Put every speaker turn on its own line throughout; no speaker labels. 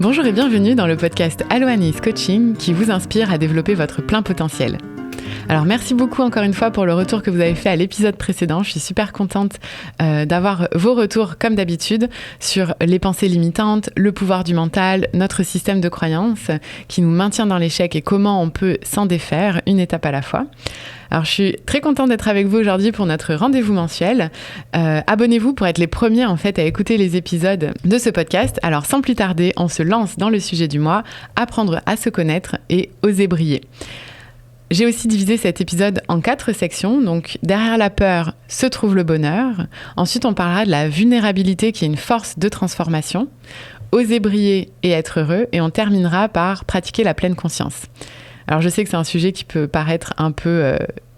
Bonjour et bienvenue dans le podcast Allo Anaïs Coaching qui vous inspire à développer votre plein potentiel. Alors merci beaucoup encore une fois pour le retour que vous avez fait à l'épisode précédent. Je suis super contente d'avoir vos retours comme d'habitude sur les pensées limitantes, le pouvoir du mental, notre système de croyances qui nous maintient dans l'échec et comment on peut s'en défaire une étape à la fois. Alors je suis très contente d'être avec vous aujourd'hui pour notre rendez-vous mensuel. Abonnez-vous pour être les premiers en fait à écouter les épisodes de ce podcast. Alors sans plus tarder, on se lance dans le sujet du mois, apprendre à se connaître et oser briller. J'ai aussi divisé cet épisode en 4 sections. Donc, derrière la peur se trouve le bonheur. Ensuite, on parlera de la vulnérabilité qui est une force de transformation. Oser briller et être heureux. Et on terminera par pratiquer la pleine conscience. Alors, je sais que c'est un sujet qui peut paraître un peu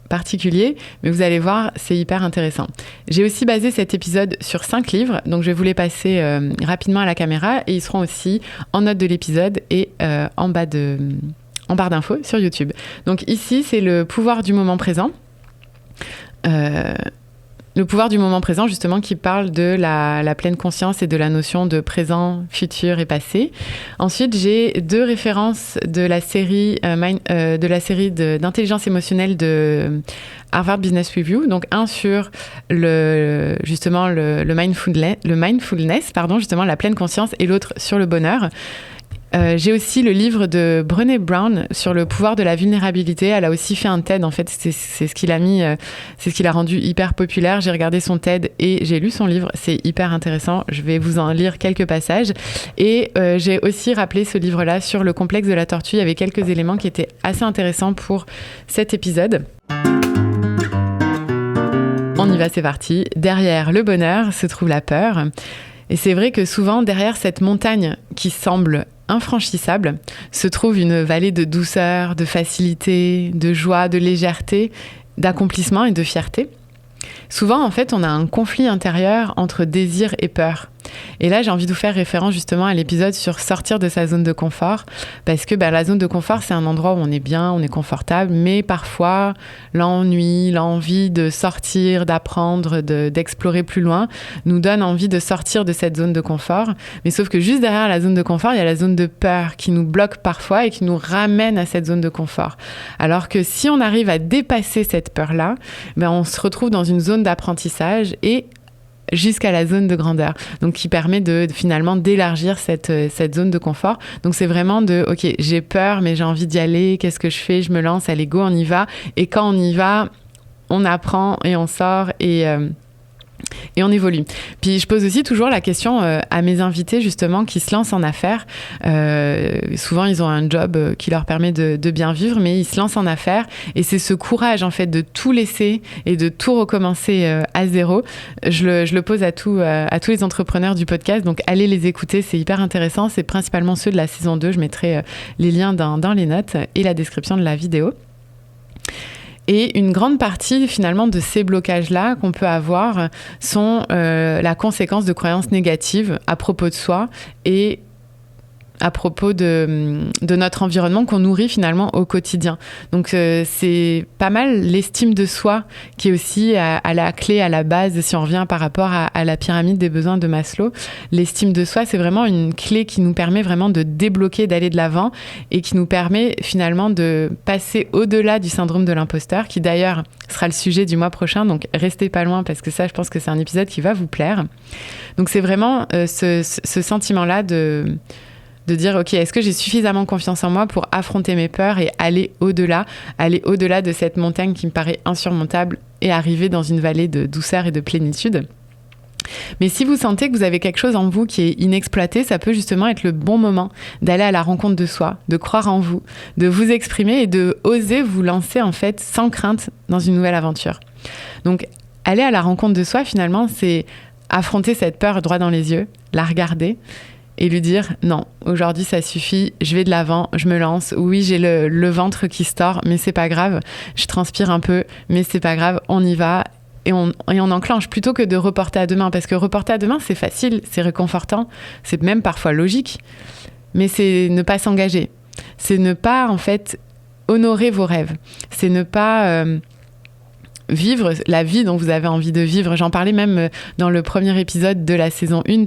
particulier, mais vous allez voir, c'est hyper intéressant. J'ai aussi basé cet épisode sur 5 livres. Donc, je vais vous les passer rapidement à la caméra. Et ils seront aussi en note de l'épisode et en barre d'infos sur YouTube. Donc ici, c'est le pouvoir du moment présent. Le pouvoir du moment présent, justement, qui parle de la pleine conscience et de la notion de présent, futur et passé. Ensuite, j'ai 2 références de la série d'intelligence émotionnelle de Harvard Business Review. Donc, un sur le mindfulness, justement, la pleine conscience, et l'autre sur le bonheur. J'ai aussi le livre de Brené Brown sur le pouvoir de la vulnérabilité. Elle a aussi fait un TED, en fait, c'est ce qu'il a mis, c'est ce qui l'a rendu hyper populaire. J'ai regardé son TED et j'ai lu son livre, c'est hyper intéressant. Je vais vous en lire quelques passages. Et j'ai aussi rappelé ce livre-là sur le complexe de la tortue. Il y avait quelques éléments qui étaient assez intéressants pour cet épisode. On y va, c'est parti. Derrière le bonheur se trouve la peur. Et c'est vrai que souvent, derrière cette montagne qui semble infranchissable, se trouve une vallée de douceur, de facilité, de joie, de légèreté, d'accomplissement et de fierté. Souvent, en fait, on a un conflit intérieur entre désir et peur. Et là, j'ai envie de vous faire référence justement à l'épisode sur sortir de sa zone de confort, parce que la zone de confort, c'est un endroit où on est bien, on est confortable, mais parfois, l'ennui, l'envie de sortir, d'apprendre, d'explorer plus loin, nous donne envie de sortir de cette zone de confort. Mais sauf que juste derrière la zone de confort, il y a la zone de peur qui nous bloque parfois et qui nous ramène à cette zone de confort. Alors que si on arrive à dépasser cette peur-là, on se retrouve dans une zone d'apprentissage et jusqu'à la zone de grandeur, donc qui permet de finalement d'élargir cette zone de confort. Donc c'est vraiment ok, j'ai peur, mais j'ai envie d'y aller, qu'est-ce que je fais? Je me lance, allez go, on y va. Et quand on y va, on apprend et on sort et on évolue. Puis je pose aussi toujours la question à mes invités justement qui se lancent en affaires. Souvent ils ont un job qui leur permet de bien vivre, mais ils se lancent en affaires et c'est ce courage en fait de tout laisser et de tout recommencer à zéro. Je le pose à tous les entrepreneurs du podcast, donc allez les écouter, c'est hyper intéressant. C'est principalement ceux de la saison 2, je mettrai les liens dans les notes et la description de la vidéo. Et une grande partie finalement de ces blocages-là qu'on peut avoir sont la conséquence de croyances négatives à propos de soi et à propos de notre environnement qu'on nourrit finalement au quotidien. Donc c'est pas mal l'estime de soi qui est aussi à la clé, à la base, si on revient par rapport à la pyramide des besoins de Maslow. L'estime de soi, c'est vraiment une clé qui nous permet vraiment de débloquer, d'aller de l'avant et qui nous permet finalement de passer au-delà du syndrome de l'imposteur, qui d'ailleurs sera le sujet du mois prochain, donc restez pas loin parce que ça, je pense que c'est un épisode qui va vous plaire. Donc c'est vraiment ce sentiment-là de dire, ok, est-ce que j'ai suffisamment confiance en moi pour affronter mes peurs et aller au-delà de cette montagne qui me paraît insurmontable et arriver dans une vallée de douceur et de plénitude. Mais si vous sentez que vous avez quelque chose en vous qui est inexploité, ça peut justement être le bon moment d'aller à la rencontre de soi, de croire en vous, de vous exprimer et de oser vous lancer en fait sans crainte dans une nouvelle aventure. Donc, aller à la rencontre de soi, finalement, c'est affronter cette peur droit dans les yeux, la regarder et lui dire non, aujourd'hui ça suffit, je vais de l'avant, je me lance. Oui, j'ai le ventre qui se tord, mais c'est pas grave. Je transpire un peu, mais c'est pas grave, on y va et on enclenche plutôt que de reporter à demain. Parce que reporter à demain, c'est facile, c'est réconfortant, c'est même parfois logique, mais c'est ne pas s'engager. C'est ne pas en fait honorer vos rêves. C'est ne pas vivre la vie dont vous avez envie de vivre. J'en parlais même dans le premier épisode de la saison 1,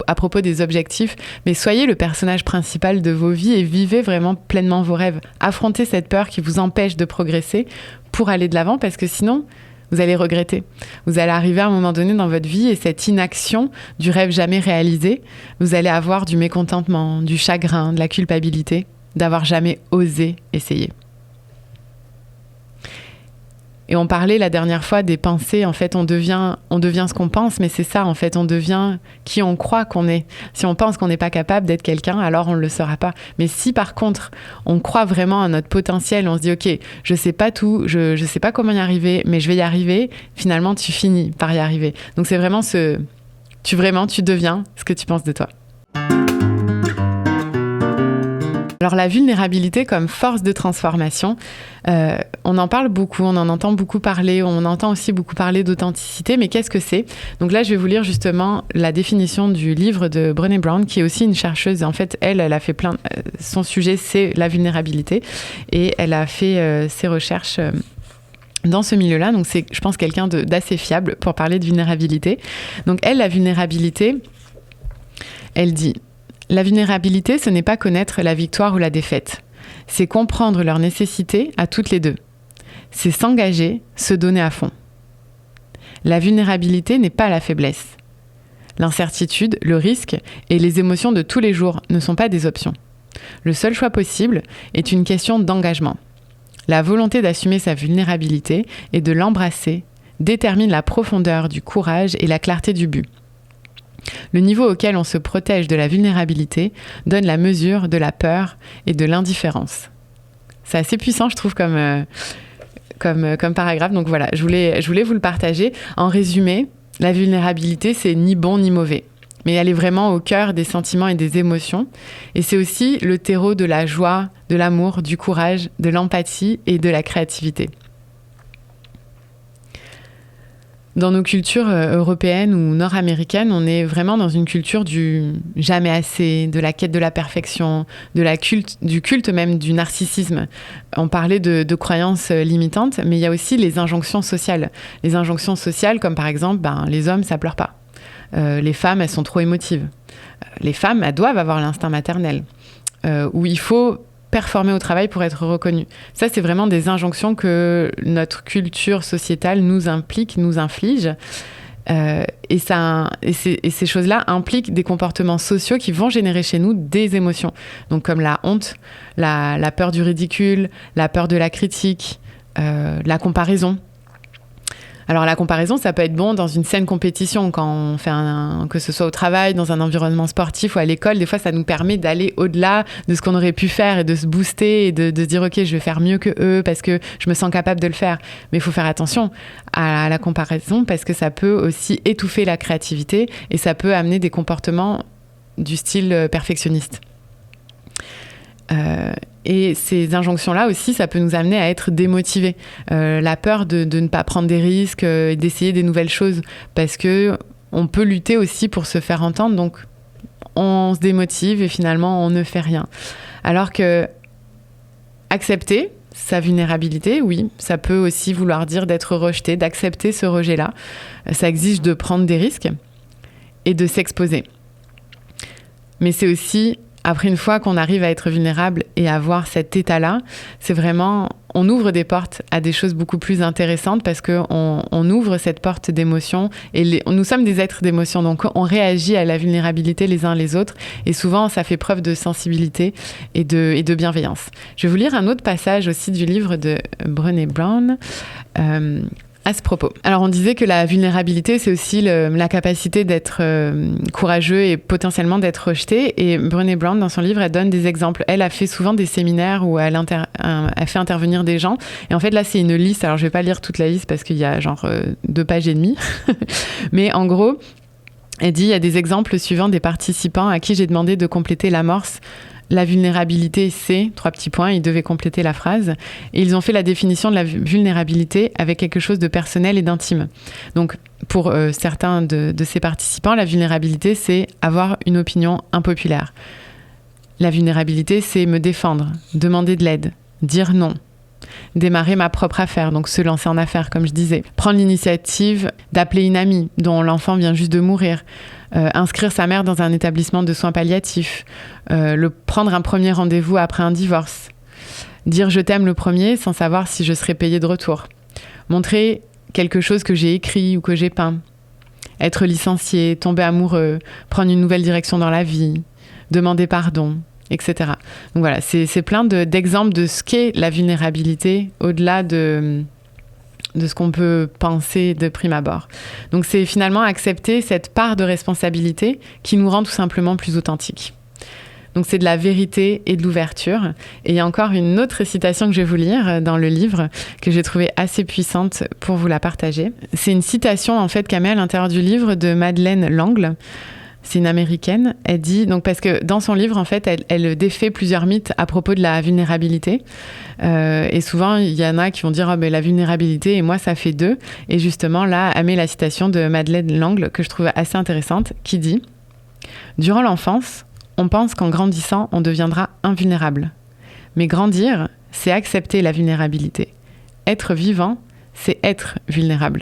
à propos des objectifs. Mais soyez le personnage principal de vos vies et vivez vraiment pleinement vos rêves. Affrontez cette peur qui vous empêche de progresser pour aller de l'avant, parce que sinon, vous allez regretter. Vous allez arriver à un moment donné dans votre vie et cette inaction du rêve jamais réalisé, vous allez avoir du mécontentement, du chagrin, de la culpabilité d'avoir jamais osé essayer. Et on parlait la dernière fois des pensées. En fait, on devient ce qu'on pense, mais c'est ça, en fait, on devient qui on croit qu'on est. Si on pense qu'on n'est pas capable d'être quelqu'un, alors on ne le sera pas. Mais si par contre, on croit vraiment à notre potentiel, on se dit, ok, je sais pas tout, je sais pas comment y arriver, mais je vais y arriver, finalement, tu finis par y arriver. Donc c'est vraiment tu deviens ce que tu penses de toi. Alors la vulnérabilité comme force de transformation, on en parle beaucoup, on en entend beaucoup parler, on entend aussi beaucoup parler d'authenticité, mais qu'est-ce que c'est ? Donc là, je vais vous lire justement la définition du livre de Brené Brown, qui est aussi une chercheuse. En fait, elle a fait son sujet, c'est la vulnérabilité, et elle a fait ses recherches dans ce milieu-là. Donc c'est, je pense, quelqu'un d'assez fiable pour parler de vulnérabilité. Donc elle, la vulnérabilité, elle dit... La vulnérabilité, ce n'est pas connaître la victoire ou la défaite. C'est comprendre leur nécessité à toutes les deux. C'est s'engager, se donner à fond. La vulnérabilité n'est pas la faiblesse. L'incertitude, le risque et les émotions de tous les jours ne sont pas des options. Le seul choix possible est une question d'engagement. La volonté d'assumer sa vulnérabilité et de l'embrasser détermine la profondeur du courage et la clarté du but. Le niveau auquel on se protège de la vulnérabilité donne la mesure de la peur et de l'indifférence. C'est assez puissant, je trouve, comme paragraphe. Donc voilà, je voulais vous le partager. En résumé, la vulnérabilité, c'est ni bon ni mauvais. Mais elle est vraiment au cœur des sentiments et des émotions. Et c'est aussi le terreau de la joie, de l'amour, du courage, de l'empathie et de la créativité. Dans nos cultures européennes ou nord-américaines, on est vraiment dans une culture du jamais assez, de la quête de la perfection, du culte même du narcissisme. On parlait de croyances limitantes, mais il y a aussi les injonctions sociales. Les injonctions sociales, comme par exemple, les hommes, ça pleure pas. Les femmes, elles sont trop émotives. Les femmes, elles doivent avoir l'instinct maternel. Où il faut performer au travail pour être reconnu. Ça, c'est vraiment des injonctions que notre culture sociétale nous implique, nous inflige. Et ces choses-là impliquent des comportements sociaux qui vont générer chez nous des émotions. Donc comme la honte, la peur du ridicule, la peur de la critique, la comparaison. Alors la comparaison, ça peut être bon dans une saine compétition, quand on fait que ce soit au travail, dans un environnement sportif ou à l'école. Des fois, ça nous permet d'aller au-delà de ce qu'on aurait pu faire et de se booster et de se dire « Ok, je vais faire mieux que eux parce que je me sens capable de le faire ». Mais il faut faire attention à la comparaison parce que ça peut aussi étouffer la créativité et ça peut amener des comportements du style perfectionniste. Et ces injonctions-là aussi, ça peut nous amener à être démotivés. La peur de ne pas prendre des risques et d'essayer des nouvelles choses, parce qu'on peut lutter aussi pour se faire entendre, donc on se démotive et finalement on ne fait rien. Alors que accepter sa vulnérabilité, oui, ça peut aussi vouloir dire d'être rejeté, d'accepter ce rejet-là. Ça exige de prendre des risques et de s'exposer. Mais c'est aussi... Après, une fois qu'on arrive à être vulnérable et à avoir cet état-là, c'est vraiment, on ouvre des portes à des choses beaucoup plus intéressantes parce qu'on ouvre cette porte d'émotions et nous sommes des êtres d'émotions, donc on réagit à la vulnérabilité les uns les autres et souvent ça fait preuve de sensibilité et de bienveillance. Je vais vous lire un autre passage aussi du livre de Brené Brown. À ce propos. Alors on disait que la vulnérabilité, c'est aussi la capacité d'être courageux et potentiellement d'être rejeté. Et Brené Brown, dans son livre, elle donne des exemples. Elle a fait souvent des séminaires où elle fait intervenir des gens. Et en fait, là, c'est une liste. Alors je vais pas lire toute la liste parce qu'il y a genre 2 pages et demie. Mais en gros, elle dit, il y a des exemples suivants des participants à qui j'ai demandé de compléter l'amorce. La vulnérabilité, c'est 3 petits points, ils devaient compléter la phrase. Et ils ont fait la définition de la vulnérabilité avec quelque chose de personnel et d'intime. Donc, pour certains de ces participants, la vulnérabilité, c'est avoir une opinion impopulaire. La vulnérabilité, c'est me défendre, demander de l'aide, dire non, Démarrer ma propre affaire, donc se lancer en affaires, comme je disais. Prendre l'initiative d'appeler une amie dont l'enfant vient juste de mourir. Inscrire sa mère dans un établissement de soins palliatifs. Prendre un premier rendez-vous après un divorce. Dire je t'aime le premier sans savoir si je serai payée de retour. Montrer quelque chose que j'ai écrit ou que j'ai peint. Être licencié, tomber amoureux, prendre une nouvelle direction dans la vie, demander pardon, etc. Donc voilà, c'est plein d'exemples de ce qu'est la vulnérabilité au-delà de ce qu'on peut penser de prime abord. Donc c'est finalement accepter cette part de responsabilité qui nous rend tout simplement plus authentiques. Donc c'est de la vérité et de l'ouverture. Et il y a encore une autre citation que je vais vous lire dans le livre que j'ai trouvée assez puissante pour vous la partager. C'est une citation en fait qu'elle met à l'intérieur du livre de Madeleine L'Angle. C'est une américaine. Elle dit, donc parce que dans son livre, en fait, elle défait plusieurs mythes à propos de la vulnérabilité. Et souvent, il y en a qui vont dire, la vulnérabilité et moi, ça fait deux. Et justement, là, elle met la citation de Madeleine L'Angle que je trouve assez intéressante, qui dit « Durant l'enfance, on pense qu'en grandissant, on deviendra invulnérable. Mais grandir, c'est accepter la vulnérabilité. Être vivant, c'est être vulnérable. »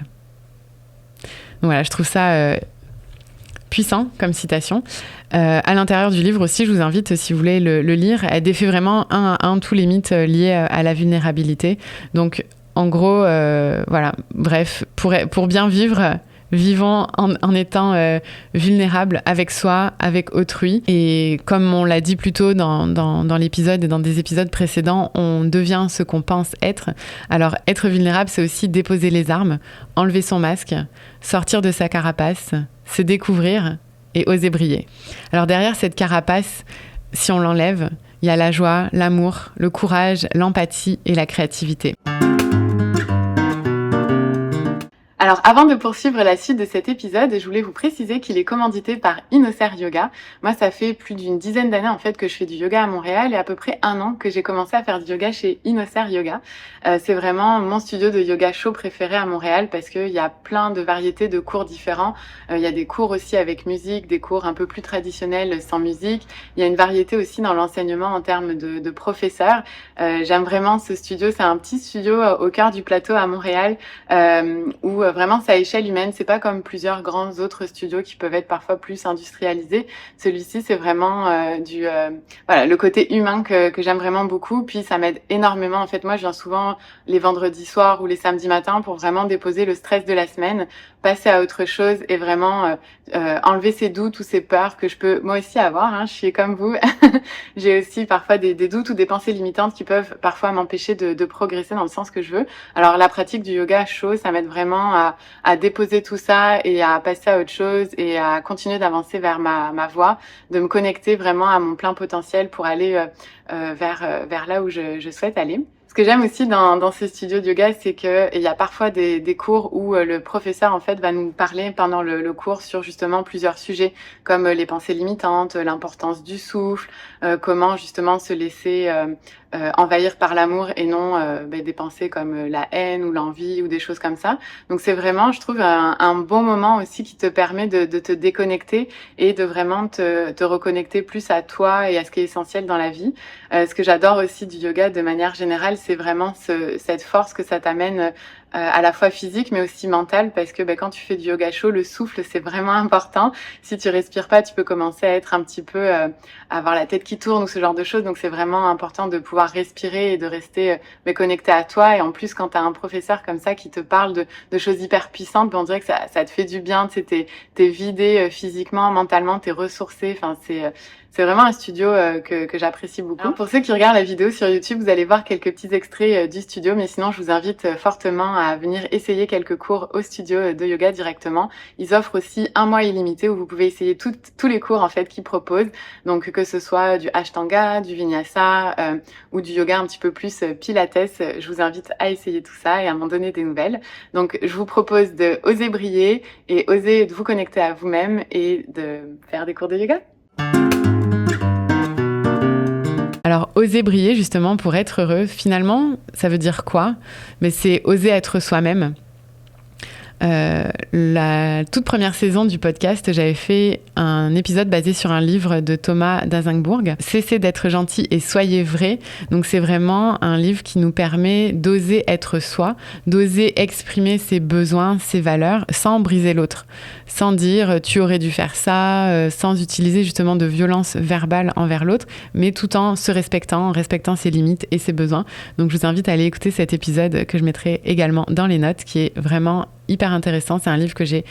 Donc voilà, je trouve ça puissant comme citation. À l'intérieur du livre aussi, je vous invite, si vous voulez le lire, elle défait vraiment un à un tous les mythes liés à la vulnérabilité. Donc, en gros, voilà, bref, pour bien vivre, vivons en étant vulnérable avec soi, avec autrui. Et comme on l'a dit plus tôt dans l'épisode et dans des épisodes précédents, on devient ce qu'on pense être. Alors, être vulnérable, c'est aussi déposer les armes, enlever son masque, sortir de sa carapace, se découvrir et oser briller. Alors derrière cette carapace, si on l'enlève, il y a la joie, l'amour, le courage, l'empathie et la créativité. Alors, avant de poursuivre la suite de cet épisode, je voulais vous préciser qu'il est commandité par Inocer Yoga. Moi, ça fait plus d'une dizaine d'années en fait que je fais du yoga à Montréal et à peu près 1 an que j'ai commencé à faire du yoga chez Inocer Yoga. C'est vraiment mon studio de yoga chaud préféré à Montréal parce qu'il y a plein de variétés de cours différents. Il y a des cours aussi avec musique, des cours un peu plus traditionnels sans musique. Il y a une variété aussi dans l'enseignement en termes de professeurs. J'aime vraiment ce studio. C'est un petit studio au cœur du plateau à Montréal où vraiment c'est à échelle humaine, c'est pas comme plusieurs grands autres studios qui peuvent être parfois plus industrialisés. Celui-ci c'est vraiment voilà, le côté humain que j'aime vraiment beaucoup, puis ça m'aide énormément. En fait, moi je viens souvent les vendredis soirs ou les samedis matins pour vraiment déposer le stress de la semaine, passer à autre chose et vraiment enlever ces doutes ou ces peurs que je peux moi aussi avoir, hein, je suis comme vous. J'ai aussi parfois des doutes ou des pensées limitantes qui peuvent parfois m'empêcher de progresser dans le sens que je veux. Alors la pratique du yoga chaud, ça m'aide vraiment à déposer tout ça et à passer à autre chose et à continuer d'avancer vers ma voie, de me connecter vraiment à mon plein potentiel pour aller vers là où je souhaite aller. Ce que j'aime aussi dans ces studios de yoga, c'est que il y a parfois des cours où le professeur en fait va nous parler pendant le cours sur justement plusieurs sujets comme les pensées limitantes, l'importance du souffle, comment justement se laisser envahir par l'amour et non des pensées comme la haine ou l'envie ou des choses comme ça. Donc c'est vraiment, je trouve, un bon moment aussi qui te permet de te déconnecter et de vraiment te reconnecter plus à toi et à ce qui est essentiel dans la vie. Ce que j'adore aussi du yoga de manière générale, c'est vraiment cette force que ça t'amène à la fois physique mais aussi mentale, parce que quand tu fais du yoga chaud, le souffle c'est vraiment important. Si tu respires pas, tu peux commencer à être un petit peu à avoir la tête qui tourne ou ce genre de choses. Donc c'est vraiment important de pouvoir respirer et de rester connecté à toi. Et en plus, quand tu as un professeur comme ça qui te parle de choses hyper puissantes, on dirait que ça te fait du bien. Tu sais, t'es vidé physiquement, mentalement, t'es ressourcé. Enfin, c'est vraiment un studio que j'apprécie beaucoup. Alors, pour ceux qui regardent la vidéo sur YouTube, vous allez voir quelques petits extraits du studio, mais sinon je vous invite fortement à venir essayer quelques cours au studio de yoga directement. Ils offrent aussi 1 mois illimité où vous pouvez essayer tous les cours en fait qu'ils proposent. Donc que ce soit du Ashtanga, du Vinyasa ou du yoga un petit peu plus Pilates, je vous invite à essayer tout ça et à m'en donner des nouvelles. Donc je vous propose de oser briller et oser de vous connecter à vous-même et de faire des cours de yoga. Alors, oser briller, justement, pour être heureux, finalement, ça veut dire quoi ? Mais c'est oser être soi-même. La toute première saison du podcast, j'avais fait un épisode basé sur un livre de Thomas d'Azincourt, Cessez d'être gentil et soyez vrai. Donc c'est vraiment un livre qui nous permet d'oser être soi, d'oser exprimer ses besoins, ses valeurs, sans briser l'autre, sans dire tu aurais dû faire ça, sans utiliser justement de violence verbale envers l'autre, mais tout en se respectant, en respectant ses limites et ses besoins. Donc je vous invite à aller écouter cet épisode que je mettrai également dans les notes, qui est vraiment hyper intéressant. C'est un livre que j'ai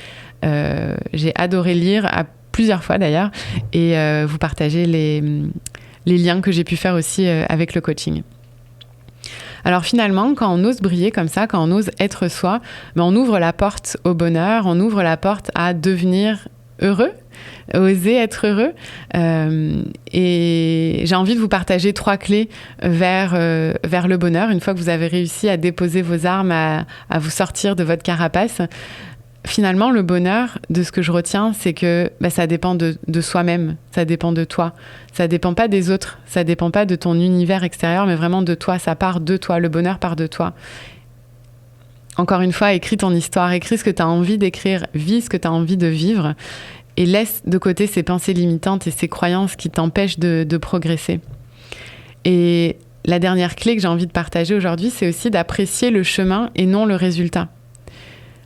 adoré lire à plusieurs fois d'ailleurs, et vous partager les liens que j'ai pu faire aussi avec le coaching. Alors finalement, quand on ose briller comme ça, quand on ose être soi, on ouvre la porte au bonheur, on ouvre la porte à devenir heureux, oser être heureux. Et j'ai envie de vous partager 3 clés vers le bonheur. Une fois que vous avez réussi à déposer vos armes, à vous sortir de votre carapace, finalement, le bonheur, de ce que je retiens, c'est que ça dépend de soi-même, ça dépend de toi. Ça dépend pas des autres, ça dépend pas de ton univers extérieur, mais vraiment de toi, ça part de toi, le bonheur part de toi. Encore une fois, écris ton histoire, écris ce que tu as envie d'écrire, vis ce que tu as envie de vivre, et laisse de côté ces pensées limitantes et ces croyances qui t'empêchent de progresser. Et la dernière clé que j'ai envie de partager aujourd'hui, c'est aussi d'apprécier le chemin et non le résultat.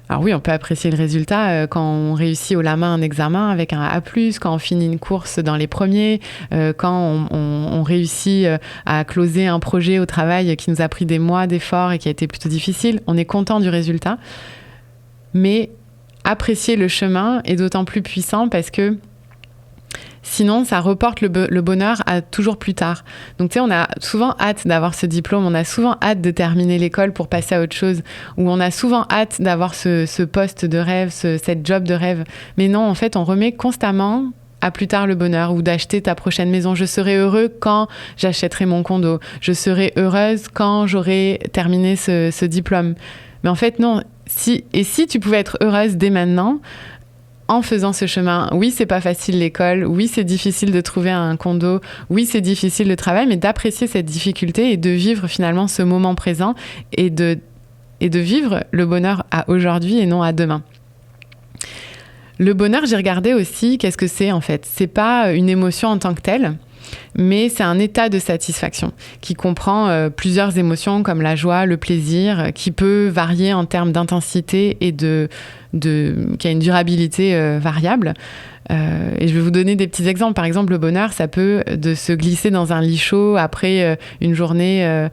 Alors oui, on peut apprécier le résultat quand on réussit haut la main un examen avec un A+, quand on finit une course dans les premiers, quand on réussit à closer un projet au travail qui nous a pris des mois d'efforts et qui a été plutôt difficile. On est content du résultat. Mais apprécier le chemin est d'autant plus puissant parce que sinon, ça reporte le bonheur à toujours plus tard. Donc, tu sais, on a souvent hâte d'avoir ce diplôme, on a souvent hâte de terminer l'école pour passer à autre chose, ou on a souvent hâte d'avoir ce poste de rêve, cette job de rêve. Mais non, en fait, on remet constamment à plus tard le bonheur, ou d'acheter ta prochaine maison. Je serai heureux quand j'achèterai mon condo. Je serai heureuse quand j'aurai terminé ce diplôme. Mais en fait, non. Si tu pouvais être heureuse dès maintenant, en faisant ce chemin, oui, c'est pas facile l'école, oui, c'est difficile de trouver un condo, oui, c'est difficile le travail, mais d'apprécier cette difficulté et de vivre finalement ce moment présent et de vivre le bonheur à aujourd'hui et non à demain. Le bonheur, j'ai regardé aussi, qu'est-ce que c'est en fait ? C'est pas une émotion en tant que telle, mais c'est un état de satisfaction qui comprend plusieurs émotions comme la joie, le plaisir, qui peut varier en termes d'intensité et qui a une durabilité variable. Et je vais vous donner des petits exemples. Par exemple, le bonheur, ça peut de se glisser dans un lit chaud après une journée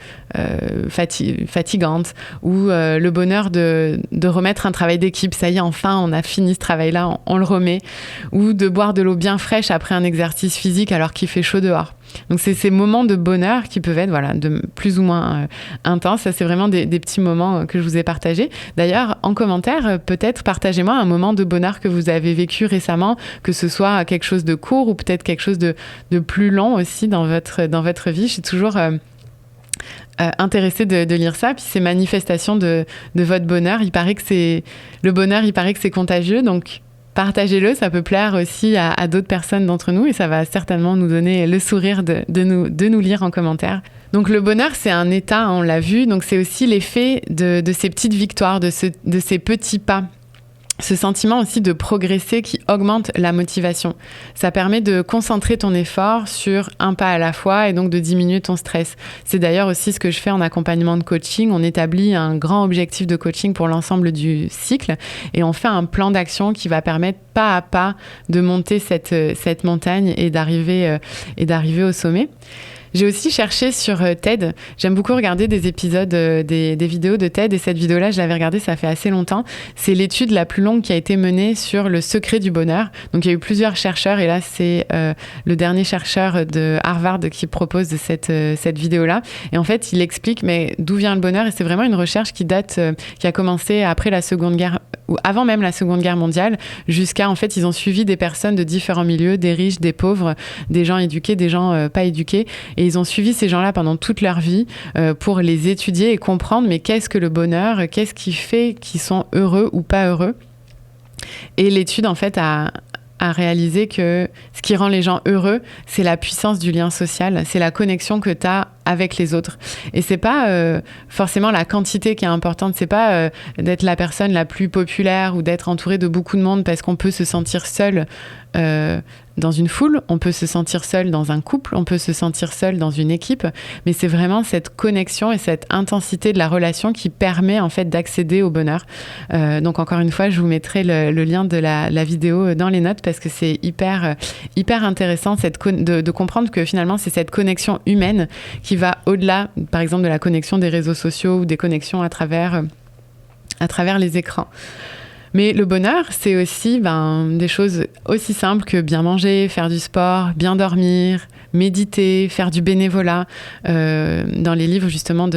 fatigante, ou le bonheur de remettre un travail d'équipe. Ça y est, enfin, on a fini ce travail-là, on le remet. Ou de boire de l'eau bien fraîche après un exercice physique alors qu'il fait chaud dehors. Donc, c'est ces moments de bonheur qui peuvent être de plus ou moins intenses. Ça, c'est vraiment des petits moments que je vous ai partagés. D'ailleurs, en commentaire, peut-être partagez-moi un moment de bonheur que vous avez vécu récemment, que ce soit quelque chose de court ou peut-être quelque chose de plus long aussi dans votre vie. Je suis toujours intéressée de lire ça. Puis ces manifestations de votre bonheur, il paraît que c'est contagieux. Donc, partagez-le, ça peut plaire aussi à d'autres personnes d'entre nous et ça va certainement nous donner le sourire de nous lire en commentaire. Donc le bonheur, c'est un état, on l'a vu, donc c'est aussi l'effet de ces petites victoires, de ces petits pas. Ce sentiment aussi de progresser qui augmente la motivation. Ça permet de concentrer ton effort sur un pas à la fois et donc de diminuer ton stress. C'est d'ailleurs aussi ce que je fais en accompagnement de coaching. On établit un grand objectif de coaching pour l'ensemble du cycle et on fait un plan d'action qui va permettre pas à pas de monter cette montagne et d'arriver au sommet. J'ai aussi cherché sur TED. J'aime beaucoup regarder des épisodes, des vidéos de TED. Et cette vidéo-là, je l'avais regardée, ça fait assez longtemps. C'est l'étude la plus longue qui a été menée sur le secret du bonheur. Donc, il y a eu plusieurs chercheurs. Et là, c'est le dernier chercheur de Harvard qui propose cette vidéo-là. Et en fait, il explique mais d'où vient le bonheur. Et c'est vraiment une recherche qui a commencé après la Seconde Guerre, ou avant même la Seconde Guerre mondiale, jusqu'à, en fait, ils ont suivi des personnes de différents milieux, des riches, des pauvres, des gens éduqués, des gens pas éduqués. Et ils ont suivi ces gens-là pendant toute leur vie pour les étudier et comprendre mais qu'est-ce que le bonheur, qu'est-ce qui fait qu'ils sont heureux ou pas heureux. Et l'étude, en fait, a à réaliser que ce qui rend les gens heureux, c'est la puissance du lien social, c'est la connexion que tu as avec les autres. Et c'est pas forcément la quantité qui est importante, c'est pas d'être la personne la plus populaire ou d'être entouré de beaucoup de monde, parce qu'on peut se sentir seul dans une foule, on peut se sentir seul dans un couple, on peut se sentir seul dans une équipe, mais c'est vraiment cette connexion et cette intensité de la relation qui permet en fait d'accéder au bonheur. Donc encore une fois, je vous mettrai le lien de la vidéo dans les notes, parce que c'est hyper intéressant de comprendre que finalement c'est cette connexion humaine qui va au-delà, par exemple, de la connexion des réseaux sociaux ou des connexions à travers les écrans. Mais le bonheur, c'est aussi des choses aussi simples que bien manger, faire du sport, bien dormir, méditer, faire du bénévolat. Dans les livres justement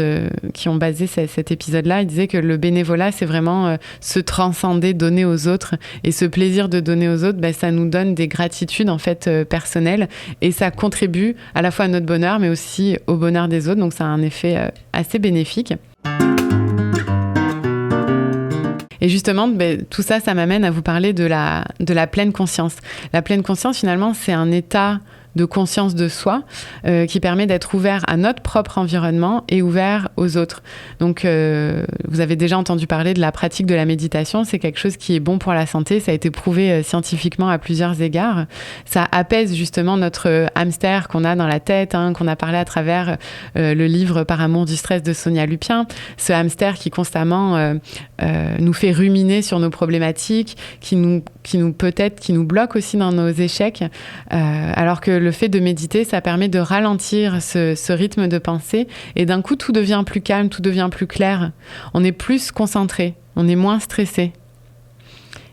qui ont basé cet épisode-là, ils disaient que le bénévolat, c'est vraiment se transcender, donner aux autres. Et ce plaisir de donner aux autres, ça nous donne des gratitudes en fait personnelles, et ça contribue à la fois à notre bonheur, mais aussi au bonheur des autres. Donc ça a un effet assez bénéfique. Et justement, tout ça m'amène à vous parler de la pleine conscience. La pleine conscience, finalement, c'est un état de conscience de soi qui permet d'être ouvert à notre propre environnement et ouvert aux autres. Donc, vous avez déjà entendu parler de la pratique de la méditation. C'est quelque chose qui est bon pour la santé. Ça a été prouvé scientifiquement à plusieurs égards. Ça apaise justement notre hamster qu'on a dans la tête, qu'on a parlé à travers le livre Par amour du stress de Sonia Lupien. Ce hamster qui constamment nous fait ruminer sur nos problématiques, qui nous bloque aussi dans nos échecs, alors que le fait de méditer, ça permet de ralentir ce rythme de pensée, et d'un coup, tout devient plus calme, tout devient plus clair. On est plus concentré, on est moins stressé.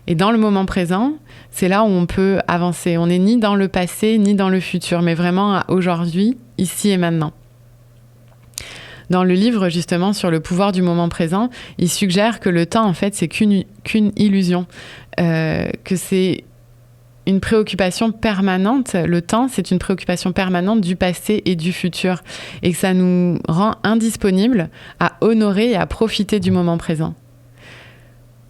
Et dans le moment présent, c'est là où on peut avancer. On n'est ni dans le passé, ni dans le futur, mais vraiment à aujourd'hui, ici et maintenant. Dans le livre, justement, sur le pouvoir du moment présent, il suggère que le temps, en fait, c'est qu'une illusion, que c'est une préoccupation permanente. Le temps, c'est une préoccupation permanente du passé et du futur, et que ça nous rend indisponibles à honorer et à profiter du moment présent.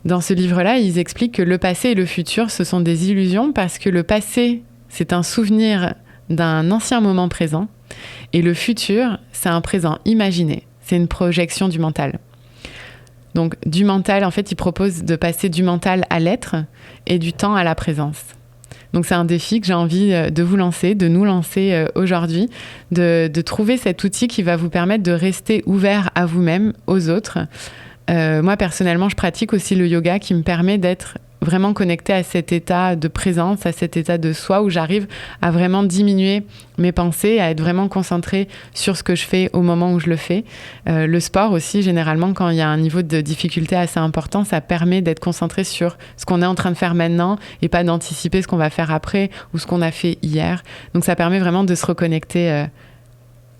Dans ce livre-là, ils expliquent que le passé et le futur, ce sont des illusions, parce que le passé, c'est un souvenir d'un ancien moment présent, et le futur, c'est un présent imaginé. C'est une projection du mental. Donc, du mental, en fait, ils proposent de passer du mental à l'être et du temps à la présence. Donc, c'est un défi que j'ai envie de vous lancer, de nous lancer aujourd'hui, de trouver cet outil qui va vous permettre de rester ouvert à vous-même, aux autres. Moi, personnellement, je pratique aussi le yoga qui me permet d'être vraiment connectée à cet état de présence, à cet état de soi où j'arrive à vraiment diminuer mes pensées, à être vraiment concentrée sur ce que je fais au moment où je le fais. Le sport aussi, généralement, quand il y a un niveau de difficulté assez important, ça permet d'être concentré sur ce qu'on est en train de faire maintenant et pas d'anticiper ce qu'on va faire après ou ce qu'on a fait hier. Donc ça permet vraiment de se reconnecter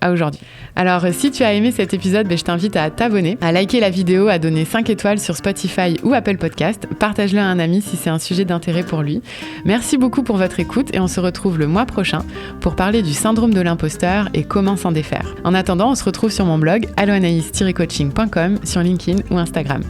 à aujourd'hui. Alors, si tu as aimé cet épisode, je t'invite à t'abonner, à liker la vidéo, à donner 5 étoiles sur Spotify ou Apple Podcast. Partage-le à un ami si c'est un sujet d'intérêt pour lui. Merci beaucoup pour votre écoute, et on se retrouve le mois prochain pour parler du syndrome de l'imposteur et comment s'en défaire. En attendant, on se retrouve sur mon blog alloanaïs-coaching.com, sur LinkedIn ou Instagram.